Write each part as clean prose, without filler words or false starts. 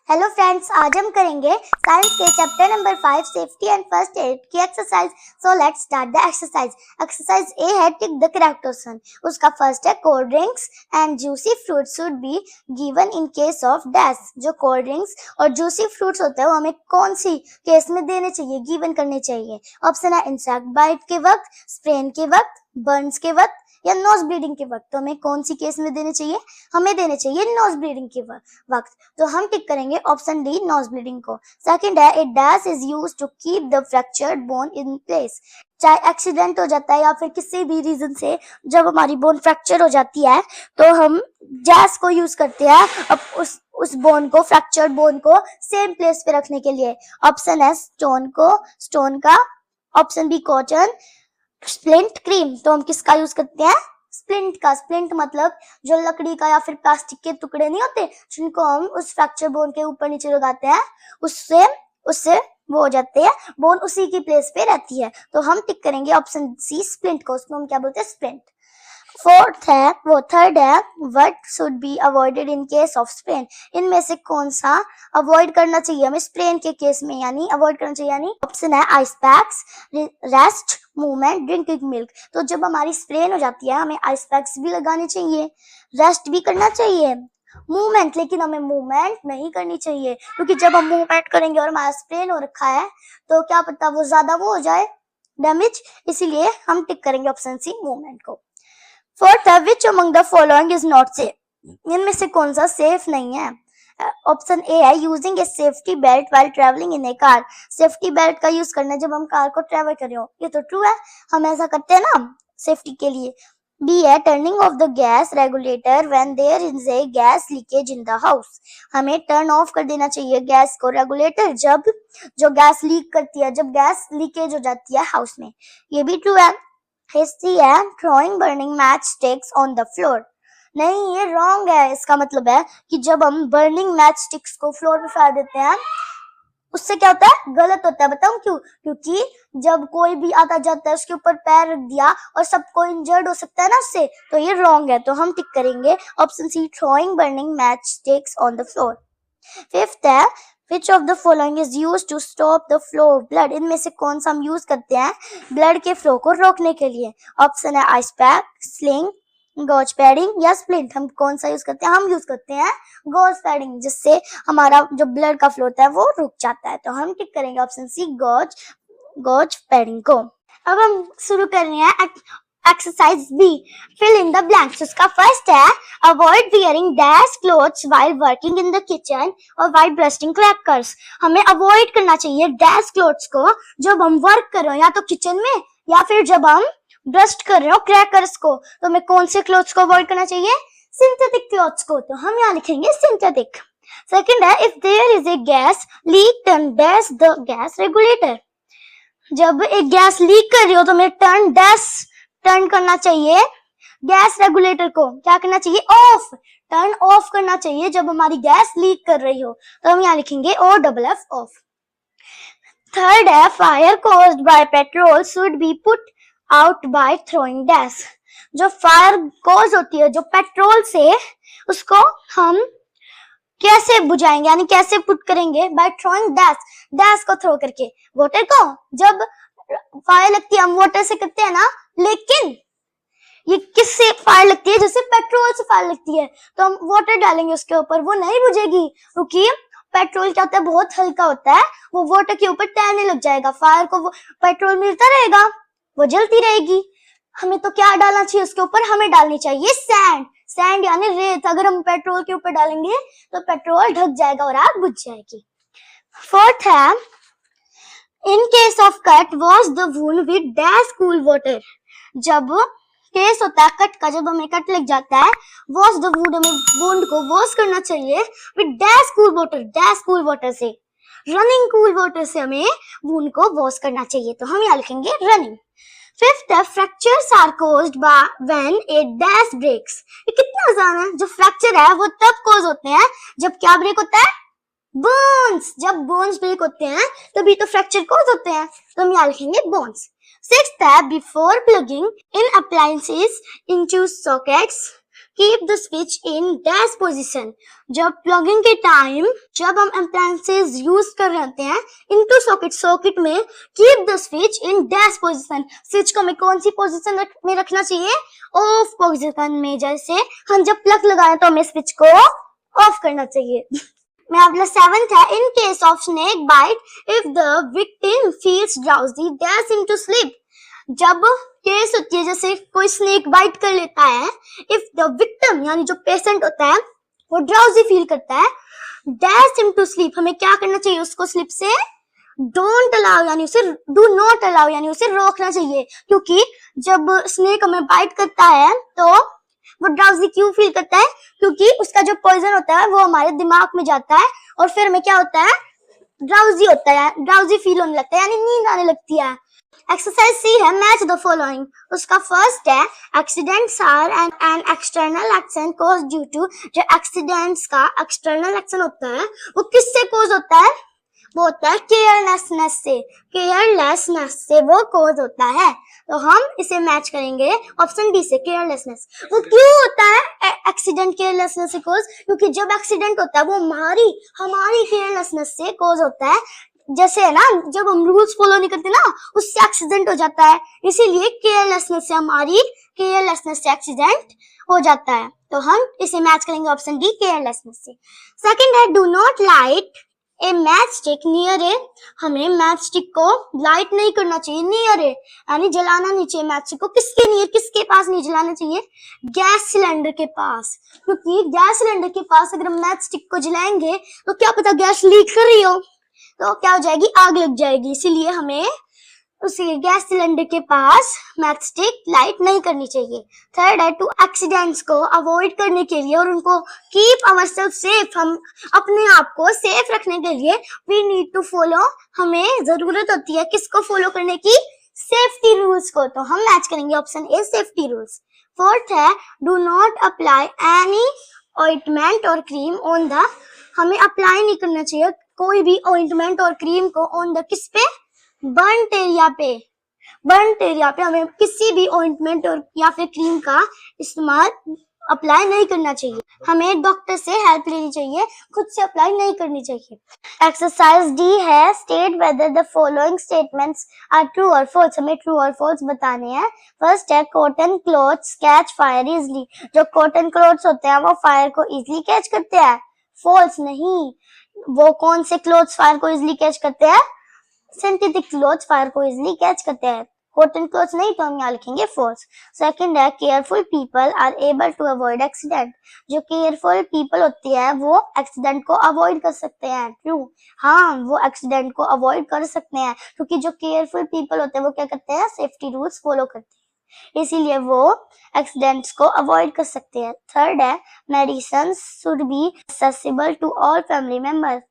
Hello friends, आज हम करेंगे साइंस के chapter number 5 safety and first aid की exercise. So let's start the exercise. Exercise A है टिक द करेक्ट ऑप्शन। उसका फर्स्ट है cold drinks and juicy fruits should be given in case of dash. जो cold drinks और juicy fruits होते हैं वो हमें कौन सी केस में देने चाहिए, गिवन करने चाहिए। ऑप्शन है इंसेक्ट बाइट के वक्त, स्प्रेन के वक्त, बर्न्स के वक्त या नोज ब्लीडिंग के वक्त। तो हमें कौन सी केस में देने चाहिए? हमें देने चाहिए नोज ब्लीडिंग के वक्त। तो हम टिक करेंगे ऑप्शन डी, नोज ब्लीडिंग को। सेकंड है it dash is used to keep the fractured bone in place. चाहे एक्सीडेंट हो जाता है या फिर किसी भी रीजन से जब हमारी बोन फ्रैक्चर हो जाती है तो हम डैश को यूज करते हैं अब उस बोन को, फ्रैक्चर्ड बोन को सेम प्लेस पे रखने के लिए। ऑप्शन है स्टोन का। Option B cotton. Splint cream. तो हम किसका यूज करते हैं? स्प्लिंट का। स्प्लिंट मतलब जो लकड़ी का या फिर प्लास्टिक के टुकड़े नहीं होते जिनको हम उस फ्रैक्चर बोन के ऊपर नीचे लगाते हैं, उससे वो हो जाते हैं, बोन उसी की प्लेस पे रहती है। तो हम टिक करेंगे ऑप्शन सी, स्प्लिंट को। उसको हम क्या बोलते हैं? स्प्लिंट। थर्ड है what should be avoided in case of sprain. इनमें से कौन सा अवॉइड करना चाहिए हमें स्प्रेन के केस में, यानी अवॉइड करना चाहिए। यानी ऑप्शन है ice packs, rest, movement, drinking milk. तो जब हमारी स्प्रेन हो जाती है हमें आइस पैक्स भी लगाने चाहिए, रेस्ट भी करना चाहिए, मूवमेंट, लेकिन हमें मूवमेंट नहीं करनी चाहिए क्योंकि जब हम मूवमेंट करेंगे और हमारा स्प्रेन हो रखा है तो क्या पता वो ज्यादा वो हो जाए, डैमेज। इसीलिए हम टिक करेंगे ऑप्शन सी, मूवमेंट को। फोर्थ है which among the following is not safe. इनमें से कौन सा सेफ नहीं है? ऑप्शन ए है using A safety belt while travelling in A car. Safety belt का यूज करना जब हम कार को ट्रैवल कर रहे हो, ये तो ट्रू है, हम ऐसा करते हैं ना सेफ्टी के लिए। बी है turning off the gas regulator when there is a gas leakage in the house. हमें टर्न ऑफ कर देना चाहिए गैस को, रेगुलेटर, जब जो गैस लीक करती है, जब गैस लीकेज हो जाती है हाउस में। ये भी ट्रू है। हिस्ट्री है throwing burning match sticks on the floor। नहीं, ये रॉन्ग है। इसका मतलब है कि जब हम बर्निंग मैच स्टिक्स को फ्लोर पे फेंक देते हैं उससे क्या होता है? गलत होता है। बताऊं क्यों? क्योंकि जब कोई भी आता जाता है उसके ऊपर पैर रख दिया और सबको इंजर्ड हो सकता है ना उससे, तो ये रॉन्ग है। तो हम टिक करेंगे option C, throwing burning match sticks on the floor। Fifth है Which of the following is used to stop the flow of blood। इनमें से कौन सा हम यूज करते हैं ब्लड के फ्लो को रोकने के लिए? ऑप्शन है ice pack, sling, gauze padding या स्प्लिंट। हम कौन सा यूज करते हैं? हम यूज करते हैं गॉज पैडिंग, जिससे हमारा जो ब्लड का फ्लो होता है वो रुक जाता है। तो हम टिक करेंगे ऑप्शन सी, गॉज पैडिंग को। अब हम शुरू कर रहे हैं exercise B, fill in the blanks. उसका फर्स्ट है avoid wearing dash clothes while working in the kitchen और व्हाइल ब्रस्टिंग क्रैकर्स। हमें अवॉइड करना चाहिए डैश क्लोथ्स को जब हम वर्क कर रहे हो, या तो किचन में या फिर जब हम ब्रस्ट कर रहे हो क्रैकर्स को। तो हमें कौन से क्लोथ्स को अवॉइड करना चाहिए? सिंथेटिक क्लोथ्स को। तो हम यहाँ लिखेंगे सिंथेटिक। सेकेंड है if there is a gas leak turn dash the gas regulator. जब एक गैस लीक कर रही हो तो हमें टर्न करना चाहिए गैस रेगुलेटर को। क्या करना चाहिए? ऑफ, टर्न ऑफ करना चाहिए जब हमारी गैस लीक कर रही हो। तो हम यहाँ लिखेंगे OFF, ऑफ। थर्ड है fire caused by petrol should be put out by throwing dash. जो फायर कॉज होती है जो पेट्रोल से, उसको हम कैसे बुझाएंगे, यानी कैसे पुट करेंगे? बाय थ्रोइंग डैश को थ्रो करके। वाटर को जब फायर लगती है हम वाटर से करते हैं ना, लेकिन ये किससे फायर लगती है? जैसे पेट्रोल से फायर लगती है तो हम वाटर डालेंगे उसके ऊपर, वो नहीं बुझेगी क्योंकि पेट्रोल क्या होता है? बहुत हल्का होता है, वो वाटर के ऊपर तैरने लग जाएगा। फायर को वो पेट्रोल मिलता रहेगा, वो जलती रहेगी। हमें तो क्या डालना चाहिए उसके ऊपर? हमें डालनी चाहिए सैंड यानी रेत। अगर हम पेट्रोल के ऊपर डालेंगे तो पेट्रोल ढक जाएगा और आग बुझ जाएगी। फोर्थ है in case of cut wash the wound with dash cool water. जब केस होता है कट का, जब हमें कट लग जाता है, वॉश द वुंड, हमें वुंड को वॉश करना चाहिए विद डैश कूल वाटर से, रनिंग कूल वाटर से हमें वुंड को वॉश करना चाहिए। तो हम यहाँ लिखेंगे रनिंग। फिफ्थ है fractures are caused when a dash breaks. ये कितना आसान है। जो फ्रैक्चर है वो तब कॉज होते हैं जब क्या ब्रेक होता है? बोन्स। जब बोन्स ब्रेक होते हैं तभी तो फ्रैक्चर कॉज होते हैं। तो हम यहाँ लिखेंगे बोन्स। सिक्स्थ है before plugging in appliances into sockets keep the switch in dash position. जब प्लगिंग के टाइम जब हम अप्लायंसेस यूज कर रहे होते हैं इनटू सॉकेट में keep the switch in dash position. Switch को हमें कौन सी पोजीशन में रखना चाहिए? ऑफ पोजीशन में। जैसे हम जब प्लग लगाएं तो हमें स्विच को ऑफ करना चाहिए। मैं अगला 7th है, in case of snake bite if the victim feels drowsy dash into sleep. जब केस होती है जैसे कोई स्नेक बाइट कर लेता है, इफ द विक्टिम यानी जो पेशेंट होता है वो ड्राउजी फील करता है, डैश इनटू स्लीप, हमें क्या करना चाहिए? उसको स्लीप से डोंट अलाउ यानी उसे डू नॉट अलाउ यानी उसे रोकना चाहिए। क्योंकि जब स्नेक हमें बाइट करता है तो वो ड्राउजी क्यों फील करता है? क्योंकि उसका जो पॉइजन होता है वो हमारे दिमाग में जाता है और फिर हमें क्या होता है? ड्राउजी होता है, ड्राउजी फील होने लगता है यानी नींद आने लगती है। एक्सरसाइज सी है, मैच द फॉलोइंग। उसका फर्स्ट है, accidents are an external action cause due to. जो एक्सीडेंट्स का एक्सटर्नल एक्शन होता है वो किससे कॉज होता है? वो होता है केयरलेसनेस से। केयरलेसनेस से वो कॉज होता है, तो हम इसे मैच करेंगे ऑप्शन डी से, केयरलेसनेस। वो क्यों होता है एक्सीडेंट केयरलेसनेस से कॉज? क्योंकि जब एक्सीडेंट होता है वो हमारी केयरलेसनेस से कॉज होता है। जैसे है ना, जब हम रूल्स फॉलो नहीं करते ना उससे एक्सीडेंट हो जाता है, इसीलिए केयरलेसनेस से एक्सीडेंट हो जाता है। तो हम इसे मैच करेंगे ऑप्शन डी, केयरलेसनेस से। सेकंड है, do not light A match stick near ए। हमें मैच स्टिक को लाइट नहीं करना चाहिए नियर ए, यानी जलाना नहीं चाहिए मैच स्टिक को। किसके नियर, किसके पास नहीं जलाना चाहिए? गैस सिलेंडर के पास। क्योंकि गैस सिलेंडर के पास अगर हम मैच स्टिक को जलाएंगे तो क्या पता गैस लीक कर रही हो तो क्या हो जाएगी? आग लग जाएगी। इसीलिए हमें उसी गैस सिलेंडर के पास मैच स्टिक लाइट नहीं करनी चाहिए। थर्ड है, टू एक्सीडेंट्स को अवॉइड करने के लिए और उनको कीप आवरसेल्फ सेफ, हम अपने आप को सेफ रखने के लिए वी नीड टू फॉलो, हमें जरूरत होती है किसको फॉलो करने की? सेफ्टी रूल्स को। तो हम मैच करेंगे option A, safety rules. Fourth है, do not apply any ointment और क्रीम ऑन द। हमें अप्लाई नहीं करना चाहिए कोई भी ऑइंटमेंट और क्रीम को ऑन द, किस पे? बर्न्ट एरिया पे। बर्न्ट एरिया पे हमें किसी भी ऑइंटमेंट और या फिर क्रीम का इस्तेमाल अप्लाई नहीं करना चाहिए। हमें डॉक्टर से हेल्प लेनी चाहिए, खुद से अप्लाई नहीं करनी चाहिए। एक्सरसाइज डी है, state whether the following statements are true और फॉल्स। हमें ट्रू और फॉल्स बताने हैं। फर्स्ट है, cotton clothes catch fire easily. जो कॉटन क्लॉथ्स होते हैं वो फायर को इजली कैच करते हैं। फॉल्स नहीं, वो कौन से क्लॉथ्स फायर को इजली कैच करते हैं? सिंथेटिक क्लॉथ्स फायर को इजली कैच करते हैं। कॉटन क्लॉथ्स नहीं, तो हम यहाँ लिखेंगे फॉल्स। सेकंड है, careful people are able to avoid accident. जो केयरफुल पीपल होती है वो एक्सीडेंट को अवॉइड कर सकते हैं। ट्रू, हाँ, वो एक्सीडेंट को अवॉइड कर सकते हैं क्योंकि जो केयरफुल पीपल होते हैं वो क्या करते हैं? सेफ्टी रूल्स फॉलो करते हैं, इसीलिए वो एक्सीडेंट्स को अवॉइड कर सकते हैं। थर्ड है, medicine should be accessible to all family members.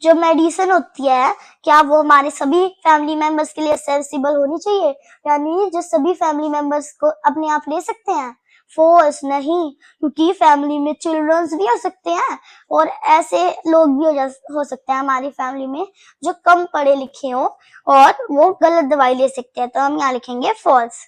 जो मेडिसिन होती है क्या वो हमारे सभी फैमिली मेंबर्स के लिए एक्सेसिबल होनी चाहिए, यानी जो सभी फैमिली मेंबर्स को अपने आप ले सकते हैं? फॉल्स नहीं, क्योंकि फैमिली में चिल्ड्रंस भी हो सकते हैं और ऐसे लोग भी हो सकते हैं हमारी फैमिली में जो कम पढ़े लिखे हो और वो गलत दवाई ले सकते हैं, तो हम यहाँ लिखेंगे फॉल्स।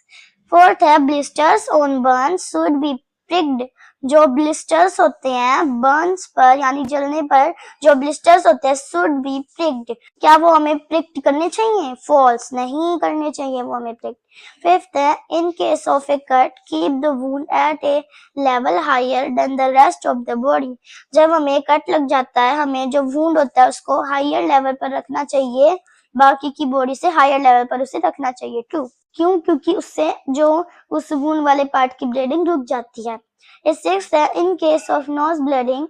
फोर्थ है, blisters on burns should be pricked. जो ब्लिस्टर्स होते हैं बर्न्स पर यानी जलने पर जो ब्लिस्टर्स होते हैं शुड बी प्रिक्ड। क्या वो हमें प्रिक्ड करने चाहिए? फॉल्स नहीं करने चाहिए वो हमें प्रिक्ड। फिफ्थ है, in case of a cut keep the wound at a level higher than the rest of the body. जब हमें कट लग जाता है हमें जो वुंड होता है उसको हायर लेवल पर रखना चाहिए, बाकी की बॉडी से हायर लेवल पर उसे रखना चाहिए। ट्रू, क्यों? क्योंकि उससे जो उस वुंड वाले पार्ट की ब्लीडिंग रुक जाती है। सिक्स्थ है, in case of nose bleeding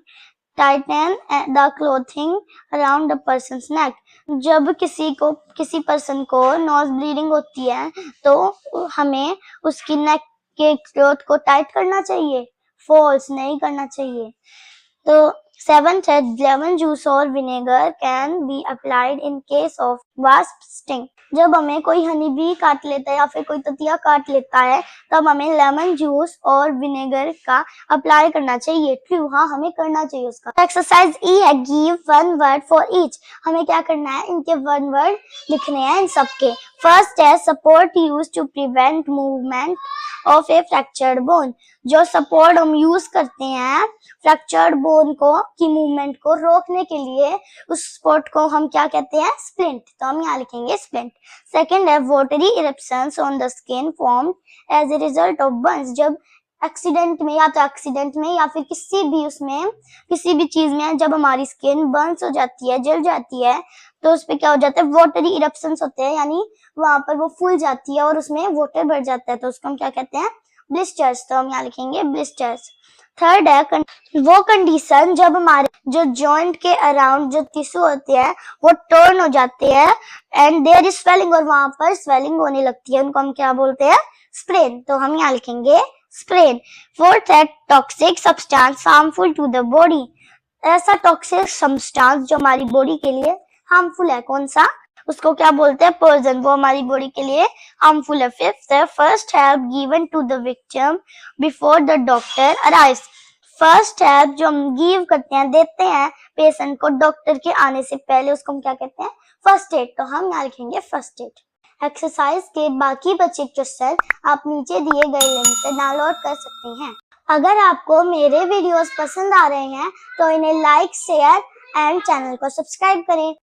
tighten the clothing around the person's neck. जब किसी पर्सन को नोज ब्लीडिंग होती है तो हमें उसकी नेक के क्लॉथ को टाइट करना चाहिए। फॉल्स नहीं करना चाहिए। तो सेवंथ है, लेमन जूस और vinegar can be applied in case of wasp sting. जब हमें कोई हनी बी काट लेता है या फिर कोई ततिया काट लेता है तब हमें लेमन जूस और विनेगर का अप्लाई करना चाहिए। ट्रू, हाँ हमें करना चाहिए उसका। एक्सरसाइज ई है give one word for each. हमें क्या करना है, इनके वन वर्ड लिखने हैं इन सबके। फर्स्ट है support use to prevent movement of a fractured bone. जो सपोर्ट हम यूज करते हैं फ्रैक्चर्ड बोन को की मूवमेंट को रोकने के लिए, उस स्पॉट को हम क्या कहते हैं, स्प्लिंट। तो हम यहाँ लिखेंगे स्प्लिंट। सेकंड है watery eruptions on the skin form as a result of burns. जब एक्सीडेंट में या तो एक्सीडेंट में या फिर किसी भी उसमें किसी भी चीज में जब हमारी स्किन बर्न्स हो जाती है, जल जाती है, तो उस पे क्या हो जाता है, वाटरी इरप्शंस होते हैं, यानी वहां पर वो फूल जाती है और उसमें वाटर बढ़ जाता है, तो उसको हम क्या कहते हैं, ब्लिस्टर्स। तो हम यहाँ लिखेंगे ब्लिस्टर्स। थर्ड है वो कंडीशन जब हमारे जो जॉइंट के अराउंड जो टिश्यू होते हैं वो टर्न हो जाते हैं एंड देयर इज स्वेलिंग, और वहां पर स्वेलिंग होने लगती है, उनको हम क्या बोलते हैं, स्प्रेन। तो हम यहाँ लिखेंगे स्प्रेन। फोर्थ है toxic substance harmful to the body. ऐसा टॉक्सिक सब्सटेंस जो हमारी बॉडी के लिए हार्मफुल है, कौन सा, उसको क्या बोलते हैं, पॉइजन, वो हमारी बॉडी के लिए हार्मफुल है। फिफ्थ है first help given to the victim before the doctor arrives. First help जो हम गिव करते हैं, देते हैं पेशेंट को डॉक्टर के आने से पहले, उसको हम क्या कहते हैं, फर्स्ट एड। तो हम यहाँ लिखेंगे फर्स्ट एड। एक्सरसाइज के बाकी बचे क्वेश्चन आप नीचे दिए गए लिंक से डाउनलोड कर सकते हैं। अगर आपको मेरे वीडियोस पसंद आ रहे हैं तो इन्हें लाइक, शेयर एंड चैनल को सब्सक्राइब करें।